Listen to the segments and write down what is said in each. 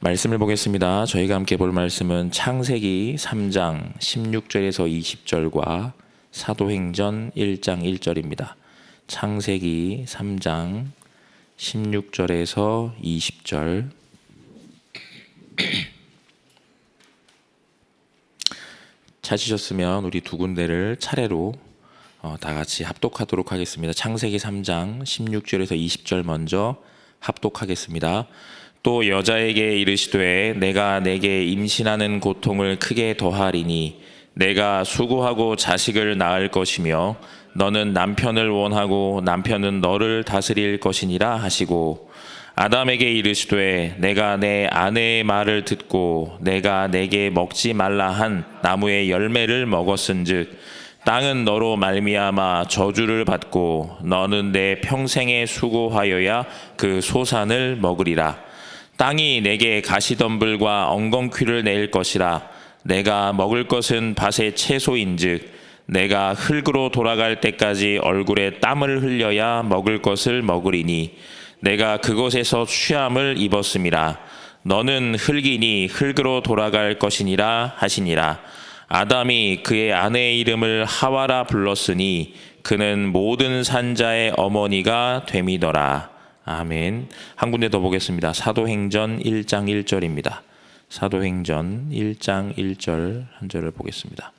말씀을 보겠습니다. 저희가 함께 볼 말씀은 창세기 3장 16절에서 20절과 사도행전 1장 1절입니다. 창세기 3장 16절에서 20절. 찾으셨으면 우리 두 군데를 차례로 다 같이 합독하도록 하겠습니다. 창세기 3장 16절에서 20절 먼저 합독하겠습니다. 또 여자에게 이르시되 내가 내게 임신하는 고통을 크게 더하리니 내가 수고하고 자식을 낳을 것이며 너는 남편을 원하고 남편은 너를 다스릴 것이니라 하시고, 아담에게 이르시되 내가 내 아내의 말을 듣고 내가 내게 먹지 말라 한 나무의 열매를 먹었은즉 땅은 너로 말미암아 저주를 받고 너는 내 평생에 수고하여야 그 소산을 먹으리라. 땅이 내게 가시덤불과 엉겅퀴를 낼 것이라. 내가 먹을 것은 밭의 채소인즉 내가 흙으로 돌아갈 때까지 얼굴에 땀을 흘려야 먹을 것을 먹으리니 내가 그곳에서 취함을 입었음이라. 너는 흙이니 흙으로 돌아갈 것이니라 하시니라. 아담이 그의 아내의 이름을 하와라 불렀으니 그는 모든 산자의 어머니가 됨이더라. 아멘. 한 군데 더 보겠습니다. 사도행전 1장 1절입니다. 사도행전 1장 1절 한 절을 보겠습니다.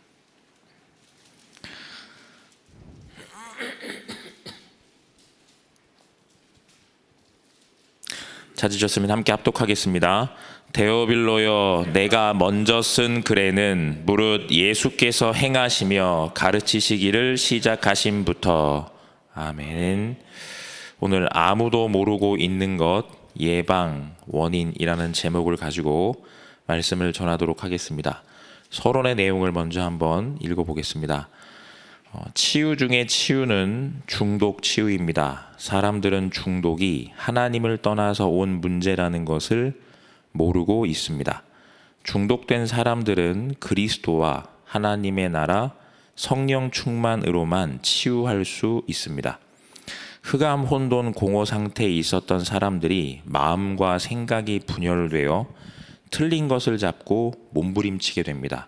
찾으셨으면 함께 합독하겠습니다. 데오빌로여, 내가 먼저 쓴 글에는 무릇 예수께서 행하시며 가르치시기를 시작하심부터. 아멘. 오늘 아무도 모르고 있는 것 예방 원인이라는 제목을 가지고 말씀을 전하도록 하겠습니다. 서론의 내용을 먼저 한번 읽어보겠습니다. 치유 중에 치유는 중독 치유입니다. 사람들은 중독이 하나님을 떠나서 온 문제라는 것을 모르고 있습니다. 중독된 사람들은 그리스도와 하나님의 나라, 성령 충만으로만 치유할 수 있습니다. 흑암, 혼돈, 공허 상태에 있었던 사람들이 마음과 생각이 분열되어 틀린 것을 잡고 몸부림치게 됩니다.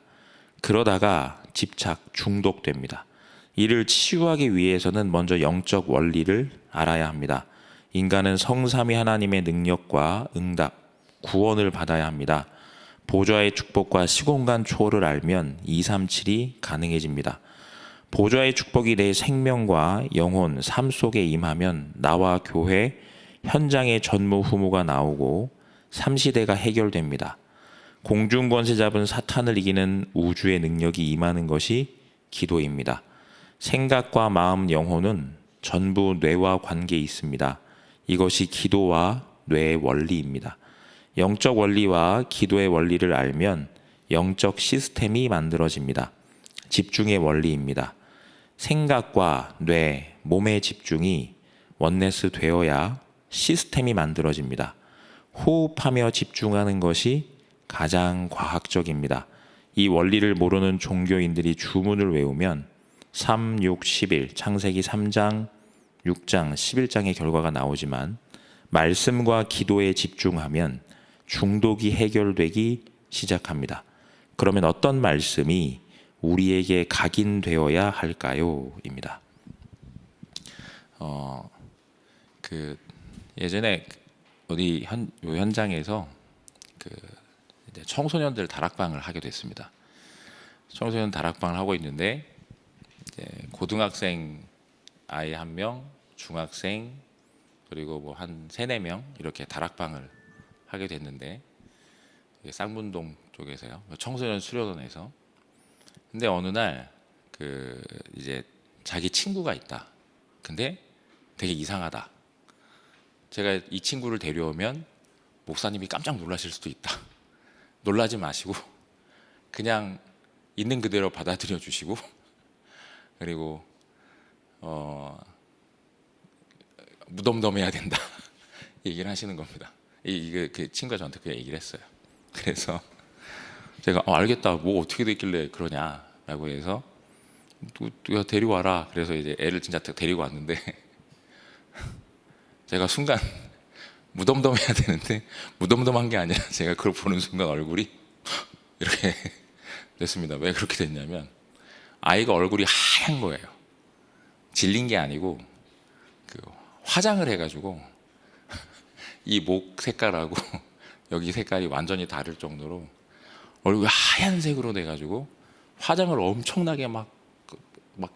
그러다가 집착, 중독됩니다. 이를 치유하기 위해서는 먼저 영적 원리를 알아야 합니다. 인간은 성삼위 하나님의 능력과 응답, 구원을 받아야 합니다. 보좌의 축복과 시공간 초월을 알면 237이 가능해집니다. 보좌의 축복이 내 생명과 영혼, 삶 속에 임하면 나와 교회, 현장의 전무후무가 나오고 삼시대가 해결됩니다. 공중권세 잡은 사탄을 이기는 우주의 능력이 임하는 것이 기도입니다. 생각과 마음, 영혼은 전부 뇌와 관계에 있습니다. 이것이 기도와 뇌의 원리입니다. 영적 원리와 기도의 원리를 알면 영적 시스템이 만들어집니다. 집중의 원리입니다. 생각과 뇌, 몸의 집중이 원네스 되어야 시스템이 만들어집니다. 호흡하며 집중하는 것이 가장 과학적입니다. 이 원리를 모르는 종교인들이 주문을 외우면 3, 6, 11, 창세기 3장, 6장, 11장의 결과가 나오지만 말씀과 기도에 집중하면 중독이 해결되기 시작합니다. 그러면 어떤 말씀이 우리에게 각인되어야 할까요? 입니다. 예전에 어디 현장에서 이제 청소년들 다락방을 하게 됐습니다. 청소년 다락방을 하고 있는데 이제 고등학생 아이 1명, 중학생, 그리고 뭐 한 3-4명 이렇게 다락방을 하게 됐는데, 쌍문동 쪽에서요, 청소년 수련원에서. 근데 어느 날 이제 자기 친구가 있다. 근데 되게 이상하다. 제가 이 친구를 데려오면 목사님이 깜짝 놀라실 수도 있다. 놀라지 마시고 그냥 있는 그대로 받아들여 주시고, 그리고 무덤덤해야 된다 얘기를 하시는 겁니다. 그 친구가 저한테 그 얘기를 했어요. 그래서 제가 알겠다, 뭐 어떻게 됐길래 그러냐라고 해서 누가 데리고 와라. 그래서 이제 애를 진짜 데리고 왔는데 제가 순간 무덤덤해야 되는데 무덤덤한 게 아니라 제가 그걸 보는 순간 얼굴이 이렇게 됐습니다. 왜 그렇게 됐냐면 아이가 얼굴이 하얀 거예요. 질린 게 아니고 그 화장을 해가지고 이 목 색깔하고 여기 색깔이 완전히 다를 정도로 얼굴이 하얀색으로 돼가지고 화장을 엄청나게 막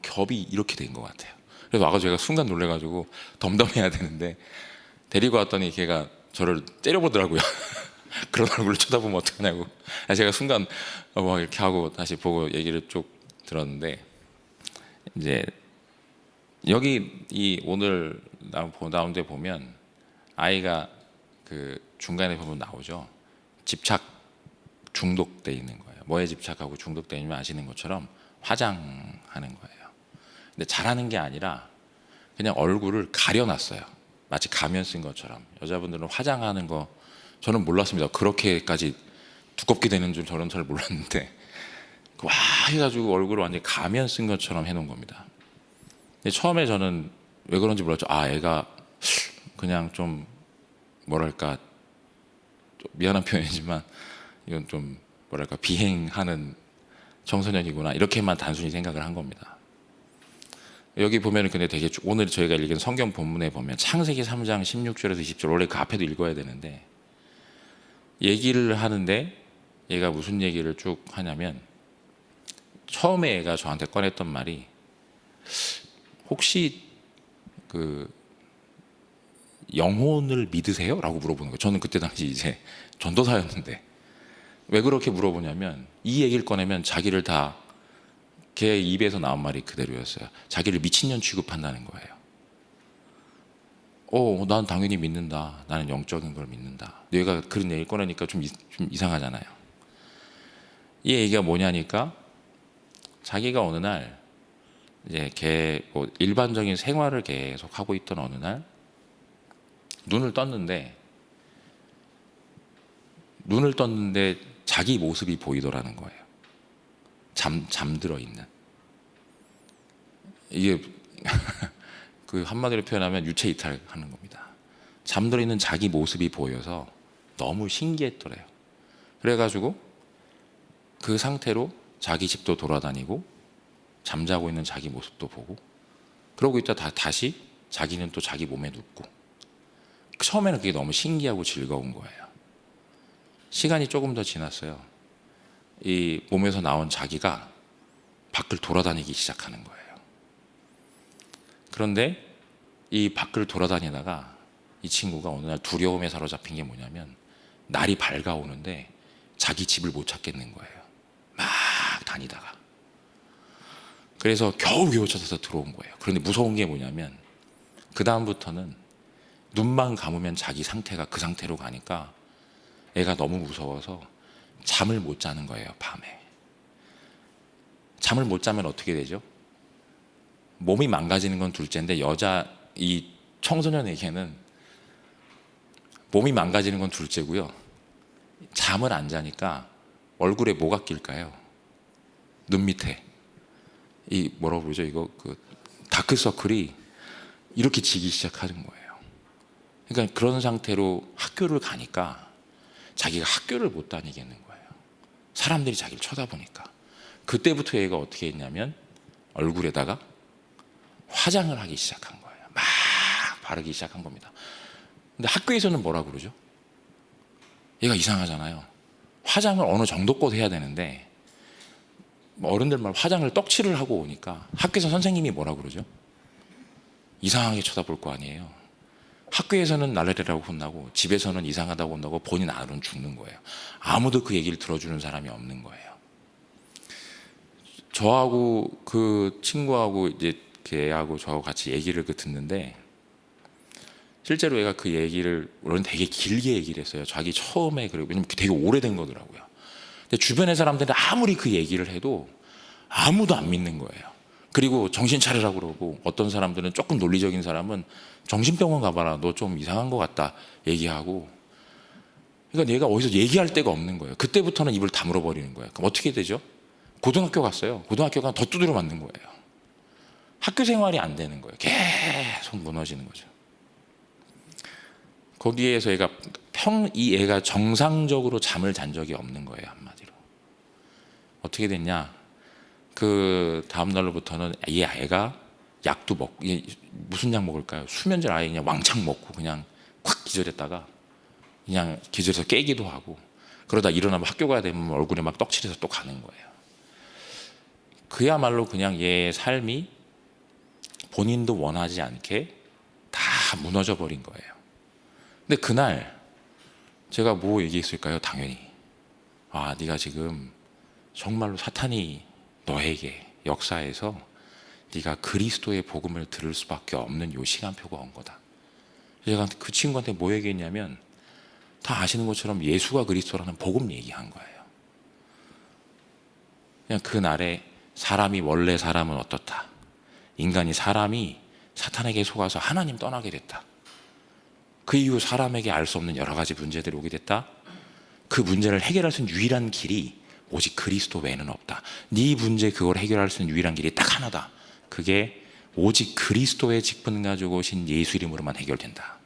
겹이 이렇게 된 것 같아요. 그래서 와가지고 제가 순간 놀래가지고 덤덤해야 되는데 데리고 왔더니 걔가 저를 때려보더라고요. 그런 얼굴을 쳐다보면 어떡하냐고. 제가 순간 막 이렇게 하고 다시 보고 얘기를 쭉 들었는데 이제 여기 이 오늘 나온 데 보면 아이가 그 중간에 보면 나오죠. 집착 중독돼 있는 거예요. 뭐에 집착하고 중독돼 있는 아시는 것처럼 화장하는 거예요. 근데 잘하는 게 아니라 그냥 얼굴을 가려놨어요. 마치 가면 쓴 것처럼. 여자분들은 화장하는 거 저는 몰랐습니다. 그렇게까지 두껍게 되는 줄 저는 잘 몰랐는데 와 해가지고 얼굴을 완전히 가면 쓴 것처럼 해놓은 겁니다. 근데 처음에 저는 왜 그런지 몰랐죠. 아 애가 그냥 좀 뭐랄까 좀 미안한 표현이지만 이건 좀 뭐랄까 비행하는 청소년이구나 이렇게만 단순히 생각을 한 겁니다. 여기 보면은 근데 되게 오늘 저희가 읽은 성경 본문에 보면 창세기 3장 16절에서 20절 원래 그 앞에도 읽어야 되는데 얘기를 하는데 얘가 무슨 얘기를 쭉 하냐면 처음에 얘가 저한테 꺼냈던 말이 혹시 그 영혼을 믿으세요? 라고 물어보는 거예요. 저는 그때 당시 이제 전도사였는데 왜 그렇게 물어보냐면 이 얘기를 꺼내면 자기를 다 걔 입에서 나온 말이 그대로였어요. 자기를 미친년 취급한다는 거예요. 난 당연히 믿는다. 나는 영적인 걸 믿는다. 얘가 그런 얘기를 꺼내니까 좀 이상하잖아요. 이 얘기가 뭐냐니까 자기가 어느 날 이제 걔 뭐 일반적인 생활을 계속 하고 있던 어느 날 눈을 떴는데 자기 모습이 보이더라는 거예요. 잠들어 있는. 이게 그 한마디로 표현하면 유체 이탈하는 겁니다. 잠들어 있는 자기 모습이 보여서 너무 신기했더래요. 그래가지고 그 상태로 자기 집도 돌아다니고 잠자고 있는 자기 모습도 보고 그러고 있다 다시 자기는 또 자기 몸에 눕고 처음에는 그게 너무 신기하고 즐거운 거예요. 시간이 조금 더 지났어요. 이 몸에서 나온 자기가 밖을 돌아다니기 시작하는 거예요. 그런데 이 밖을 돌아다니다가 이 친구가 어느 날 두려움에 사로잡힌 게 뭐냐면 날이 밝아오는데 자기 집을 못 찾겠는 거예요. 막 다니다가. 그래서 겨우 찾아서 들어온 거예요. 그런데 무서운 게 뭐냐면 그 다음부터는 눈만 감으면 자기 상태가 그 상태로 가니까 애가 너무 무서워서 잠을 못 자는 거예요. 밤에. 잠을 못 자면 어떻게 되죠? 몸이 망가지는 건 둘째인데 이 청소년에게는 몸이 망가지는 건 둘째고요. 잠을 안 자니까 얼굴에 뭐가 낄까요? 눈 밑에 이 뭐라고 그러죠? 이거 그 다크서클이 이렇게 지기 시작하는 거예요. 그러니까 그런 상태로 학교를 가니까 자기가 학교를 못 다니겠는 거예요. 사람들이 자기를 쳐다보니까. 그때부터 얘가 어떻게 했냐면 얼굴에다가 화장을 하기 시작한 거예요. 막 바르기 시작한 겁니다. 근데 학교에서는 뭐라 그러죠? 얘가 이상하잖아요. 화장을 어느 정도껏 해야 되는데 어른들 말 화장을 떡칠을 하고 오니까 학교에서 선생님이 뭐라 그러죠? 이상하게 쳐다볼 거 아니에요. 학교에서는 날래라고 혼나고 집에서는 이상하다고 혼나고 본인 안으로는 죽는 거예요. 아무도 그 얘기를 들어주는 사람이 없는 거예요. 저하고 그 친구하고 이제 걔하고 저하고 같이 얘기를 듣는데 실제로 얘가 그 얘기를 물론 되게 길게 얘기를 했어요. 자기 처음에 그리고 왜냐면 되게 오래된 거더라고요. 근데 주변의 사람들이 아무리 그 얘기를 해도 아무도 안 믿는 거예요. 그리고 정신 차리라고 그러고 어떤 사람들은 조금 논리적인 사람은 정신병원 가봐라. 너 좀 이상한 것 같다 얘기하고. 그러니까 얘가 어디서 얘기할 데가 없는 거예요. 그때부터는 입을 다물어 버리는 거예요. 그럼 어떻게 되죠? 고등학교 갔어요. 고등학교 가면 더 두드려 맞는 거예요. 학교 생활이 안 되는 거예요. 계속 무너지는 거죠. 거기에서 이 애가 정상적으로 잠을 잔 적이 없는 거예요. 한마디로. 어떻게 됐냐? 그 다음 날로부터는 이 애가 약도 먹고, 무슨 약 먹을까요? 수면제 아예 그냥 왕창 먹고 그냥 콱 기절했다가 그냥 기절해서 깨기도 하고, 그러다 일어나면 학교 가야 되면 얼굴에 막 떡칠해서 또 가는 거예요. 그야말로 그냥 얘의 삶이 본인도 원하지 않게 다 무너져 버린 거예요. 근데 그날 제가 뭐 얘기했을까요? 당연히 네가 지금 정말로 사탄이 너에게 역사에서 네가 그리스도의 복음을 들을 수밖에 없는 요 시간표가 온 거다. 제가 그 친구한테 뭐 얘기했냐면, 다 아시는 것처럼 예수가 그리스도라는 복음 얘기한 거예요. 그냥 그날에 사람이 원래 사람은 어떻다, 사람이 사탄에게 속아서 하나님 떠나게 됐다, 그 이후 사람에게 알 수 없는 여러 가지 문제들이 오게 됐다, 그 문제를 해결할 수 있는 유일한 길이 오직 그리스도 외에는 없다, 네 문제 그걸 해결할 수 있는 유일한 길이 딱 하나다, 그게 오직 그리스도의 직분 가지고 오신 예수 이름으로만 해결된다.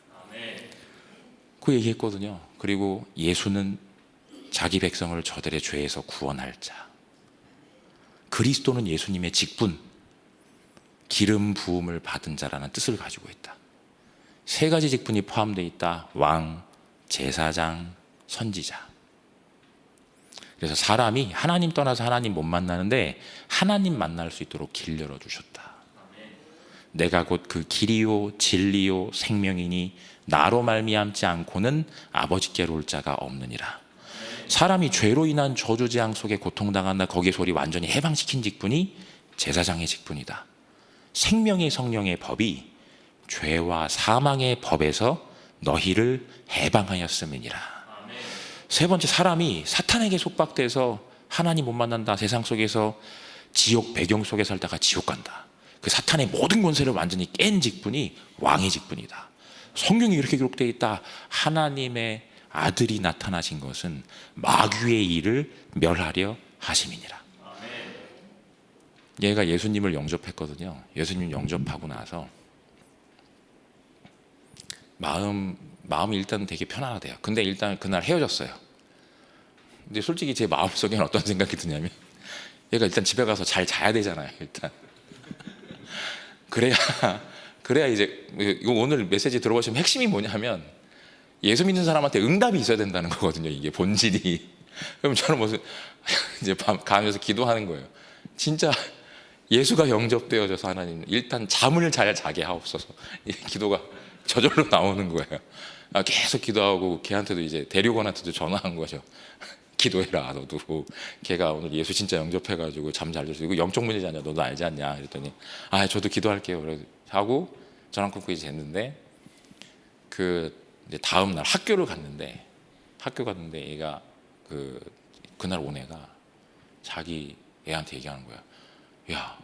그 얘기했거든요. 그리고 예수는 자기 백성을 저들의 죄에서 구원할 자, 그리스도는 예수님의 직분, 기름 부음을 받은 자라는 뜻을 가지고 있다. 세 가지 직분이 포함되어 있다. 왕, 제사장, 선지자. 그래서 사람이 하나님 떠나서 하나님 못 만나는데 하나님 만날 수 있도록 길 열어주셨다. 내가 곧 그 길이요 진리요 생명이니 나로 말미암지 않고는 아버지께로 올 자가 없느니라. 사람이 죄로 인한 저주재앙 속에 고통당한다, 거기에서 우리 완전히 해방시킨 직분이 제사장의 직분이다. 생명의 성령의 법이 죄와 사망의 법에서 너희를 해방하였음이니라. 세 번째, 사람이 사탄에게 속박돼서 하나님 못 만난다, 세상 속에서 지옥 배경 속에 살다가 지옥 간다, 그 사탄의 모든 권세를 완전히 깬 직분이 왕의 직분이다. 성경에 이렇게 기록되어 있다. 하나님의 아들이 나타나신 것은 마귀의 일을 멸하려 하심이니라. 얘가 예수님을 영접했거든요. 예수님 영접하고 나서 마음이 일단 되게 편안하대요. 근데 일단 그날 헤어졌어요. 근데 솔직히 제 마음속에는 어떤 생각이 드냐면, 얘가 일단 집에 가서 잘 자야 되잖아요. 일단 그래야 이제, 이거 오늘 메시지 들어보시면 핵심이 뭐냐면, 예수 믿는 사람한테 응답이 있어야 된다는 거거든요. 이게 본질이. 그럼 저는 무슨 이제 밤 가면서 기도하는 거예요. 진짜 예수가 영접되어져서 하나님 일단 잠을 잘 자게 하옵소서. 이 기도가 저절로 나오는 거예요. 계속 기도하고 걔한테도 이제 대륙원한테도 전화한 거죠. 기도해라 너도. 걔가 오늘 예수 진짜 영접해가지고 잠 잘 잤어. 이거 영적 문제지 않냐, 너도 알지 않냐 그랬더니 저도 기도할게요. 그래서 하고 전화 끊고 이제 잤는데, 이제 다음 날 학교 갔는데 얘가 그날 온 애가 자기 애한테 얘기하는 거야. 야,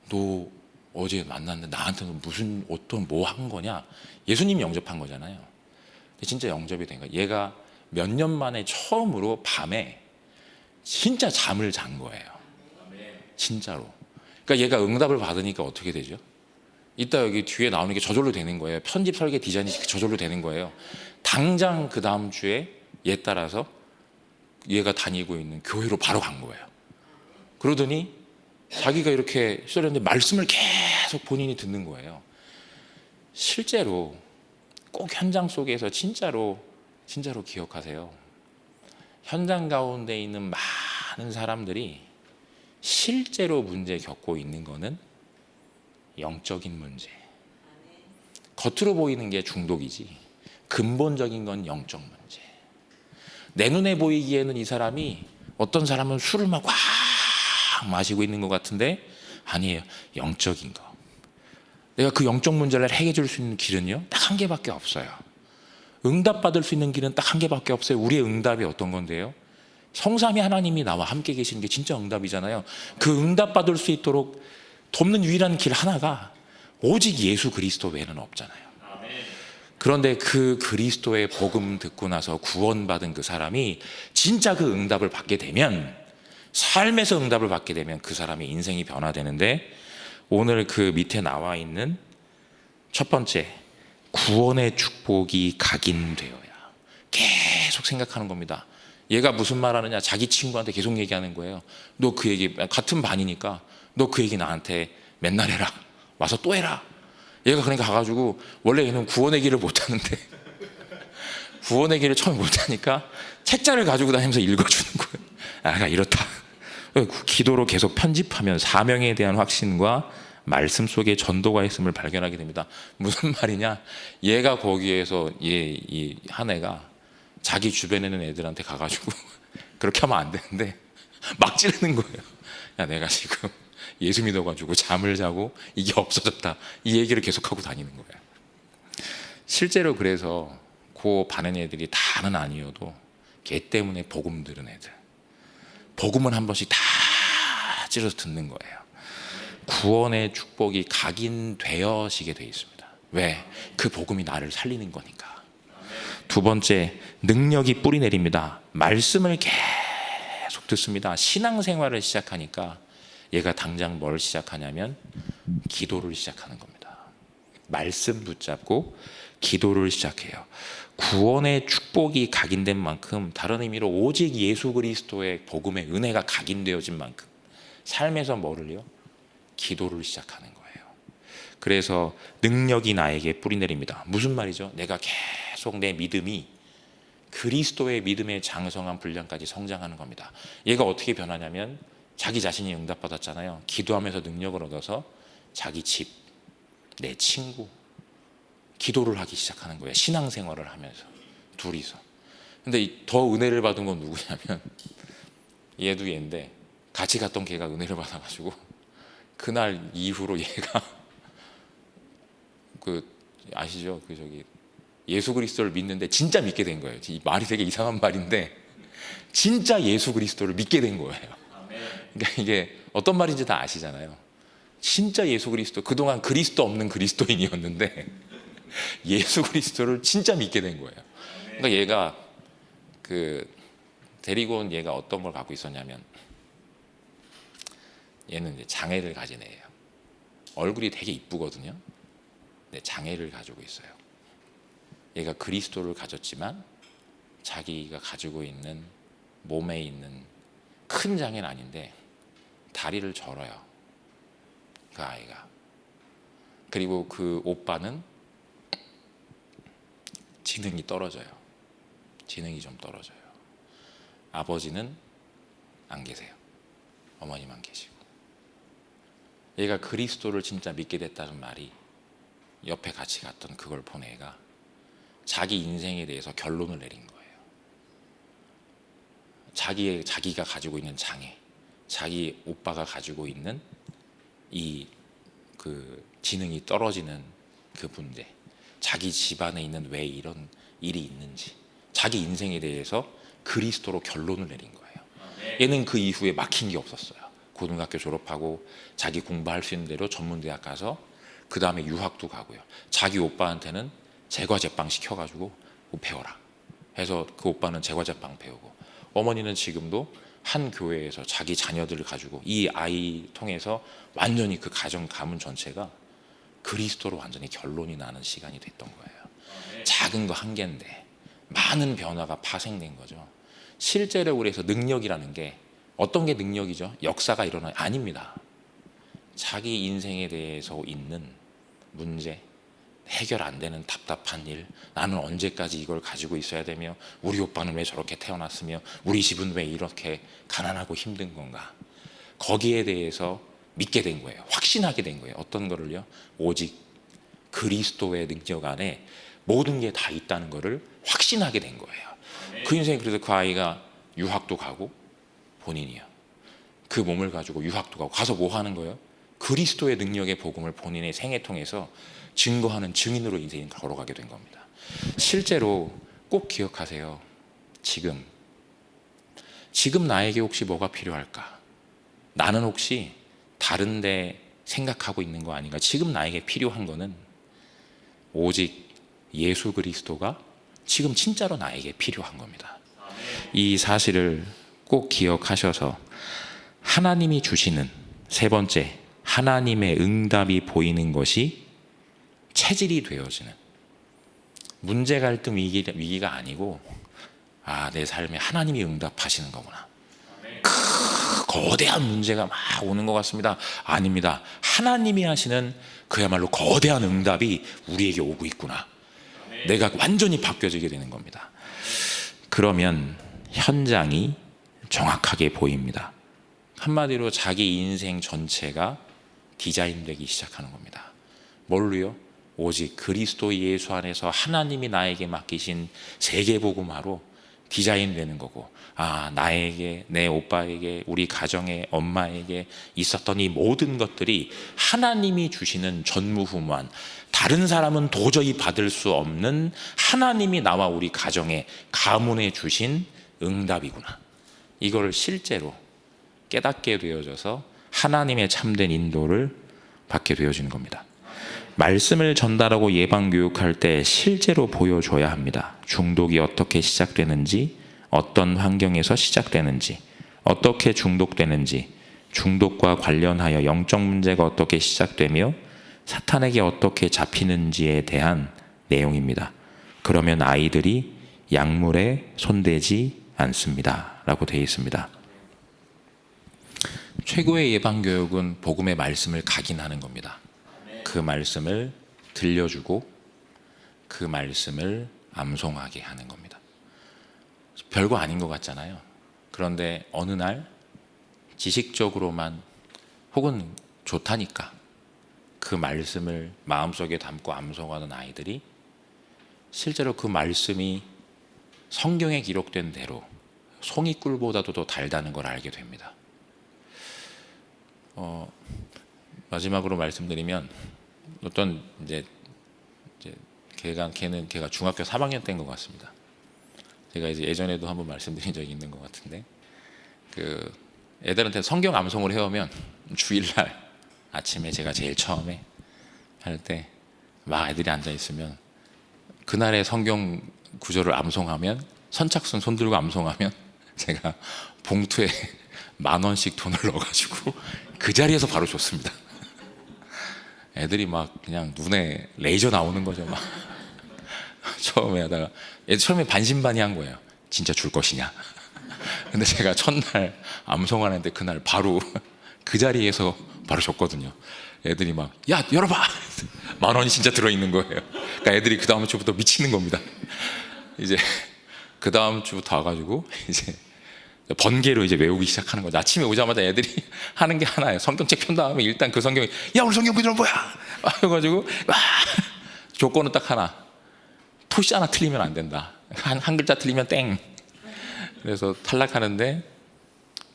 너 어제 만났는데 나한테는 무슨 어떤 뭐 한 거냐? 예수님이 영접한 거잖아요. 근데 진짜 영접이 된 거야. 얘가 몇 년 만에 처음으로 밤에 진짜 잠을 잔 거예요. 진짜로. 그러니까 얘가 응답을 받으니까 어떻게 되죠? 이따 여기 뒤에 나오는 게 저절로 되는 거예요. 편집 설계 디자인이 저절로 되는 거예요. 당장 그 다음 주에 얘 따라서 얘가 다니고 있는 교회로 바로 간 거예요. 그러더니 자기가 이렇게 시절했는데 말씀을 계속 본인이 듣는 거예요. 실제로 꼭 현장 속에서 진짜로 기억하세요. 현장 가운데 있는 많은 사람들이 실제로 문제 겪고 있는 거는 영적인 문제. 겉으로 보이는 게 중독이지 근본적인 건 영적 문제. 내 눈에 보이기에는 이 사람이, 어떤 사람은 술을 막 마시고 있는 것 같은데 아니에요. 영적인 거. 내가 그 영적 문제를 해결해 줄 수 있는 길은요, 딱 한 개밖에 없어요. 응답받을 수 있는 길은 딱 한 개밖에 없어요. 우리의 응답이 어떤 건데요? 성삼위 하나님이 나와 함께 계시는 게 진짜 응답이잖아요. 그 응답받을 수 있도록 돕는 유일한 길 하나가 오직 예수 그리스도 외에는 없잖아요. 그런데 그 그리스도의 복음 듣고 나서 구원받은 그 사람이 진짜 그 응답을 받게 되면, 삶에서 응답을 받게 되면 그 사람의 인생이 변화되는데, 오늘 그 밑에 나와 있는 첫 번째, 구원의 축복이 각인되어야. 계속 생각하는 겁니다. 얘가 무슨 말 하느냐, 자기 친구한테 계속 얘기하는 거예요. 너 그 얘기, 같은 반이니까 너 그 얘기 나한테 맨날 해라, 와서 또 해라. 얘가 그러니까 가가지고, 원래 얘는 구원의 길을 못하는데 구원의 길을 처음 못하니까 책자를 가지고 다니면서 읽어주는 거예요. 아, 이렇다. 기도로 계속 편집하면 사명에 대한 확신과 말씀 속에 전도가 있음을 발견하게 됩니다. 무슨 말이냐, 얘가 거기에서 이 한 애가 자기 주변에 있는 애들한테 가가지고 그렇게 하면 안 되는데 막 찌르는 거예요. 야, 내가 지금 예수 믿어가지고 잠을 자고 이게 없어졌다, 이 얘기를 계속하고 다니는 거예요. 실제로 그래서 그 반은 애들이 다는 아니어도 걔 때문에 복음 들은 애들, 복음은 한 번씩 다 찔러서 듣는 거예요. 구원의 축복이 각인되어지게 돼 있습니다. 왜? 그 복음이 나를 살리는 거니까. 두 번째, 능력이 뿌리 내립니다. 말씀을 계속 듣습니다. 신앙생활을 시작하니까 얘가 당장 뭘 시작하냐면 기도를 시작하는 겁니다. 말씀 붙잡고 기도를 시작해요. 구원의 축복이 각인된 만큼, 다른 의미로 오직 예수 그리스도의 복음의 은혜가 각인되어진 만큼 삶에서 뭐를요? 기도를 시작하는 거예요. 그래서 능력이 나에게 뿌리내립니다. 무슨 말이죠? 내가 계속 내 믿음이 그리스도의 믿음의 장성한 분량까지 성장하는 겁니다. 얘가 어떻게 변하냐면, 자기 자신이 응답받았잖아요. 기도하면서 능력을 얻어서 자기 집, 내 친구, 기도를 하기 시작하는 거예요. 신앙생활을 하면서 둘이서. 근데 더 은혜를 받은 건 누구냐면 얘도 얘인데, 같이 갔던 걔가 은혜를 받아가지고 그날 이후로 얘가 아시죠? 예수 그리스도를 믿는데 진짜 믿게 된 거예요. 이 말이 되게 이상한 말인데 진짜 예수 그리스도를 믿게 된 거예요. 그러니까 이게 어떤 말인지 다 아시잖아요. 진짜 예수 그리스도, 그동안 그리스도 없는 그리스도인이었는데 예수 그리스도를 진짜 믿게 된 거예요. 그러니까 얘가 데리고 온 얘가 어떤 걸 갖고 있었냐면, 얘는 이제 장애를 가진 애예요. 얼굴이 되게 이쁘거든요. 근데 장애를 가지고 있어요. 얘가 그리스도를 가졌지만 자기가 가지고 있는 몸에 있는 큰 장애는 아닌데 다리를 절어요, 그 아이가. 그리고 그 오빠는 지능이 떨어져요. 지능이 좀 떨어져요. 아버지는 안 계세요. 어머니만 계시고. 얘가 그리스도를 진짜 믿게 됐다는 말이, 옆에 같이 갔던 그걸 본 애가 자기 인생에 대해서 결론을 내린 거예요. 자기가 가지고 있는 장애, 자기 오빠가 가지고 있는 지능이 떨어지는 그 문제, 자기 집안에 있는 왜 이런 일이 있는지, 자기 인생에 대해서 그리스도로 결론을 내린 거예요. 얘는 그 이후에 막힌 게 없었어요. 고등학교 졸업하고 자기 공부할 수 있는 대로 전문대학 가서 그 다음에 유학도 가고요. 자기 오빠한테는 제과제빵 시켜가지고 배워라 해서 그 오빠는 제과제빵 배우고, 어머니는 지금도 한 교회에서 자기 자녀들을 가지고 이 아이 통해서 완전히 그 가정 가문 전체가 그리스도로 완전히 결론이 나는 시간이 됐던 거예요. 작은 거 한 개인데 많은 변화가 파생된 거죠. 실제로 그래서 능력이라는 게, 어떤 게 능력이죠? 역사가 일어나요? 아닙니다. 자기 인생에 대해서 있는 문제, 해결 안 되는 답답한 일, 나는 언제까지 이걸 가지고 있어야 되며, 우리 오빠는 왜 저렇게 태어났으며, 우리 집은 왜 이렇게 가난하고 힘든 건가, 거기에 대해서 믿게 된 거예요. 확신하게 된 거예요. 어떤 거를요? 오직 그리스도의 능력 안에 모든 게 다 있다는 거를 확신하게 된 거예요. 그 인생이, 그래서 그 아이가 유학도 가고, 본인이요, 그 몸을 가지고 유학도 가고, 가서 뭐 하는 거예요? 그리스도의 능력의 복음을 본인의 생애 통해서 증거하는 증인으로 인생이 걸어가게 된 겁니다. 실제로 꼭 기억하세요. 지금 나에게 혹시 뭐가 필요할까? 나는 혹시 다른데 생각하고 있는 거 아닌가? 지금 나에게 필요한 거는 오직 예수 그리스도가 지금 진짜로 나에게 필요한 겁니다. 이 사실을 꼭 기억하셔서 하나님이 주시는, 세 번째, 하나님의 응답이 보이는 것이 체질이 되어지는, 문제 갈등 위기가 아니고 내 삶에 하나님이 응답하시는 거구나. 거대한 문제가 막 오는 것 같습니다. 아닙니다. 하나님이 하시는 그야말로 거대한 응답이 우리에게 오고 있구나. 내가 완전히 바뀌어지게 되는 겁니다. 그러면 현장이 정확하게 보입니다. 한마디로 자기 인생 전체가 디자인되기 시작하는 겁니다. 뭘로요? 오직 그리스도 예수 안에서 하나님이 나에게 맡기신 세계복음화로 디자인되는 거고, 나에게, 내 오빠에게, 우리 가정에, 엄마에게 있었던 이 모든 것들이 하나님이 주시는 전무후무한, 다른 사람은 도저히 받을 수 없는 하나님이 나와 우리 가정에 가문해 주신 응답이구나. 이거를 실제로 깨닫게 되어져서 하나님의 참된 인도를 받게 되어지는 겁니다. 말씀을 전달하고 예방교육할 때 실제로 보여줘야 합니다. 중독이 어떻게 시작되는지, 어떤 환경에서 시작되는지, 어떻게 중독되는지, 중독과 관련하여 영적 문제가 어떻게 시작되며 사탄에게 어떻게 잡히는지에 대한 내용입니다. 그러면 아이들이 약물에 손대지 않습니다 라고 되어 있습니다. 최고의 예방교육은 복음의 말씀을 각인하는 겁니다. 그 말씀을 들려주고 그 말씀을 암송하게 하는 겁니다. 별거 아닌 것 같잖아요. 그런데 어느 날 지식적으로만 혹은 좋다니까 그 말씀을 마음속에 담고 암송하는 아이들이 실제로 그 말씀이 성경에 기록된 대로 송이꿀보다도 더 달다는 걸 알게 됩니다. 마지막으로 말씀드리면 어떤 걔가 중학교 3학년 때인 것 같습니다. 제가 이제 예전에도 한번 말씀드린 적이 있는 것 같은데, 그 애들한테 성경 암송을 해오면 주일날 아침에 제가 제일 처음에 할 때 막 애들이 앉아 있으면 그날의 성경 구절을 암송하면, 선착순 손들고 암송하면 제가 봉투에 10,000원씩 돈을 넣어가지고 그 자리에서 바로 줬습니다. 애들이 막 그냥 눈에 레이저 나오는 거죠. 막 처음에 하다가 처음에 반신반의한 거예요. 진짜 줄 것이냐. 근데 제가 첫날 암송하는데 그날 바로 그 자리에서 바로 줬거든요. 애들이 막 야 열어봐. 10,000원이 진짜 들어있는 거예요. 그러니까 애들이 그 다음 주부터 미치는 겁니다. 이제 그 다음 주부터 와가지고 이제 번개로 이제 외우기 시작하는 거죠. 아침에 오자마자 애들이 하는 게 하나예요. 성경책 편 다음에 일단 그 성경이 야 오늘 성경 구절은 뭐야? 해가지고 조건은 딱 하나. 토시 하나 틀리면 안 된다. 한 글자 틀리면 땡. 그래서 탈락하는데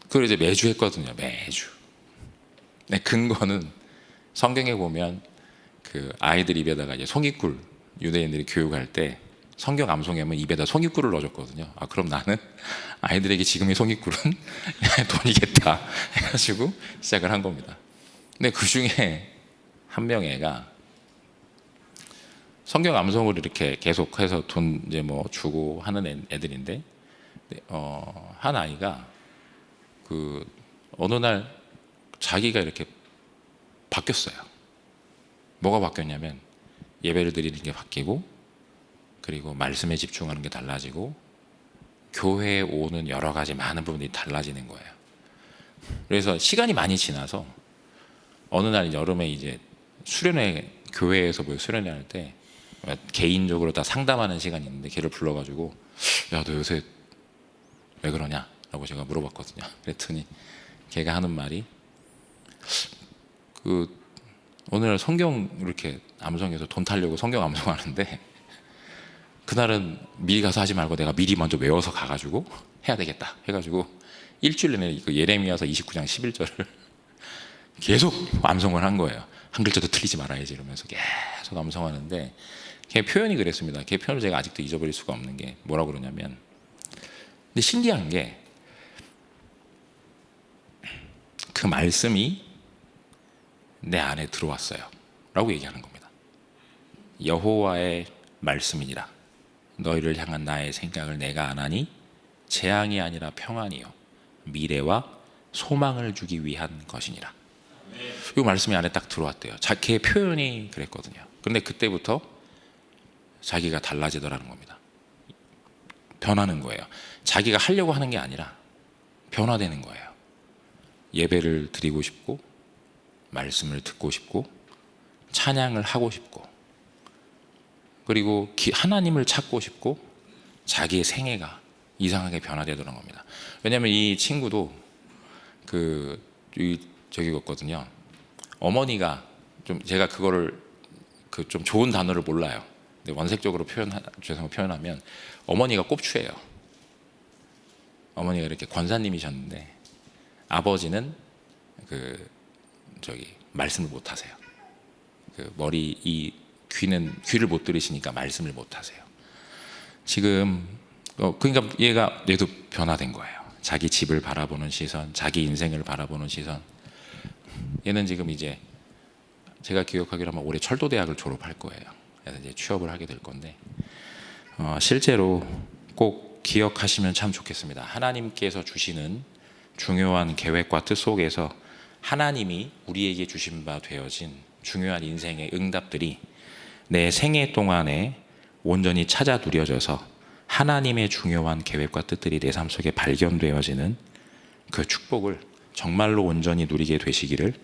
그걸 이제 매주 했거든요. 매주. 네, 근거는 성경에 보면 그 아이들 입에다가 이제 송이꿀, 유대인들이 교육할 때 성경 암송하면 입에다 송이꿀을 넣어줬거든요. 그럼 나는 아이들에게 지금의 송이꿀은 돈이겠다 해가지고 시작을 한 겁니다. 근데 그 중에 한 명의 애가 성경 암송을 이렇게 계속해서 돈 이제 뭐 주고 하는 애들인데, 한 아이가 그 어느 날 자기가 이렇게 바뀌었어요. 뭐가 바뀌었냐면 예배를 드리는 게 바뀌고, 그리고 말씀에 집중하는 게 달라지고, 교회에 오는 여러 가지 많은 부분이 달라지는 거예요. 그래서 시간이 많이 지나서 어느 날 여름에 이제 수련회, 교회에서 뭐 수련회 할 때 개인적으로 다 상담하는 시간이 있는데 걔를 불러가지고 야, 너 요새 왜 그러냐? 라고 제가 물어봤거든요. 그랬더니 걔가 하는 말이 오늘 성경 이렇게 암송해서 돈 타려고 성경 암송하는데 그날은 미리 가서 하지 말고 내가 미리 먼저 외워서 가가지고 해야 되겠다 해가지고 일주일 내내 그 예레미야서 29장 11절을 계속 암송을 한 거예요. 한 글자도 틀리지 말아야지 이러면서 계속 암송하는데, 걔 표현이 그랬습니다. 걔 표현을 제가 아직도 잊어버릴 수가 없는 게 뭐라고 그러냐면, 근데 신기한 게 그 말씀이 내 안에 들어왔어요 라고 얘기하는 겁니다. 여호와의 말씀이니라. 너희를 향한 나의 생각을 내가 아나니 재앙이 아니라 평안이요 미래와 소망을 주기 위한 것이니라. 이 말씀이 안에 딱 들어왔대요. 걔의 표현이 그랬거든요. 그런데 그때부터 자기가 달라지더라는 겁니다. 변하는 거예요. 자기가 하려고 하는 게 아니라 변화되는 거예요. 예배를 드리고 싶고, 말씀을 듣고 싶고, 찬양을 하고 싶고, 그리고 하나님을 찾고 싶고, 자기의 생애가 이상하게 변화되더라는 겁니다. 왜냐하면 이 친구도 저기였거든요. 어머니가 좀, 제가 그거를 좀 좋은 단어를 몰라요. 근데 원색적으로 표현하면 어머니가 꼽추예요. 어머니가 이렇게 권사님이셨는데 아버지는 말씀을 못 하세요. 귀를 못 들으시니까 말씀을 못 하세요. 지금 그러니까 얘도 변화된 거예요. 자기 집을 바라보는 시선, 자기 인생을 바라보는 시선. 얘는 지금 이제 제가 기억하기로 하면 올해 철도대학을 졸업할 거예요. 그래서 이제 취업을 하게 될 건데, 실제로 꼭 기억하시면 참 좋겠습니다. 하나님께서 주시는 중요한 계획과 뜻 속에서 하나님이 우리에게 주신 바 되어진 중요한 인생의 응답들이 내 생애 동안에 온전히 찾아 누려져서 하나님의 중요한 계획과 뜻들이 내 삶 속에 발견되어지는 그 축복을 정말로 온전히 누리게 되시기를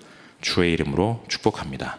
주의 이름으로 축복합니다.